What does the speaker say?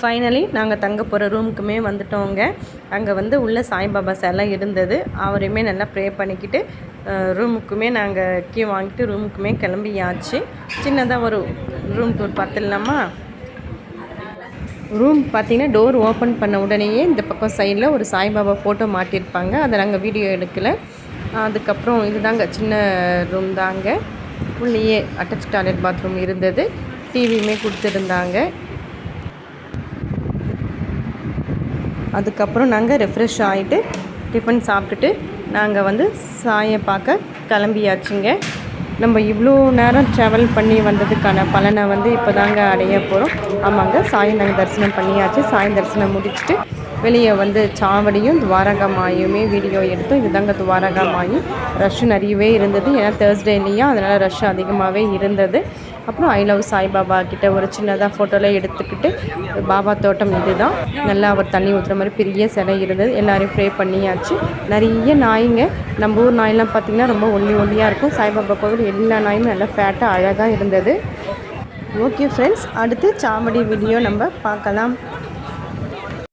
Finally நாங்கள் தங்க போகிற ரூமுக்குமே வந்துட்டோங்க. அங்கே வந்து உள்ள சாய்பாபா சிலை இருந்தது. அவரையுமே நல்லா ப்ரே பண்ணிக்கிட்டு ரூமுக்குமே நாங்கள் கீ வாங்கிட்டு ரூமுக்குமே கிளம்பியாச்சு. சின்னதாக ஒரு ரூம் டூர் பார்த்துடலாமா? ரூம் பார்த்திங்கன்னா டோர் ஓப்பன் பண்ண உடனேயே இந்த பக்கம் சைடில் ஒரு சாய்பாபா ஃபோட்டோ மாட்டியிருப்பாங்க. அதை நாங்கள் வீடியோ எடுக்கலை. அதுக்கப்புறம் இதுதாங்க சின்ன ரூம் தாங்க. உள்ளேயே அட்டாச் டாய்லெட் பாத்ரூம் இருந்தது. டிவியுமே கொடுத்துருந்தாங்க. அதுக்கப்புறம் நாங்கள் ரெஃப்ரெஷ் ஆகிட்டு டிஃபன் சாப்பிட்டுட்டு நாங்கள் வந்து சாயை பார்க்க கிளம்பியாச்சுங்க. நம்ம இவ்வளோ நேரம் ட்ராவல் பண்ணி வந்ததுக்கான பலனை வந்து இப்போ தாங்க அடைய போகிறோம். ஆமாங்க, சாயை நாங்கள் தரிசனம் பண்ணியாச்சு. சாயை தரிசனம் முடிச்சுட்டு வெளியே வந்து சாவடியும் துவாரகமாயுமே வீடியோ எடுத்தோம். இது தாங்க துவாரகமாயி. ரஷ் நிறையவே இருந்தது. ஏன்னா தேர்ஸ்டே இல்லையா, அதனால் ரஷ் அதிகமாகவே இருந்தது. அப்புறம் ஐ லவ் சாய்பாபா கிட்ட ஒரு சின்னதாக ஃபோட்டோலாம் எடுத்துக்கிட்டு பாபா தோட்டம் இது தான். நல்லா அவர் தண்ணி ஊற்றுற மாதிரி பெரிய சிலை இருந்தது. எல்லோரையும் ப்ரே பண்ணியாச்சு. நிறைய நாய்ங்க. நம்ம ஊர் நாயெல்லாம் பார்த்திங்கன்னா ரொம்ப ஒல்லியாக இருக்கும். சாய்பாபா கோவில் எல்லா நாயுமே நல்லா ஃபேட்டாக அழகாக இருந்தது. ஓகே ஃப்ரெண்ட்ஸ், அடுத்து சாவடி வீடியோ நம்ம பார்க்கலாம்.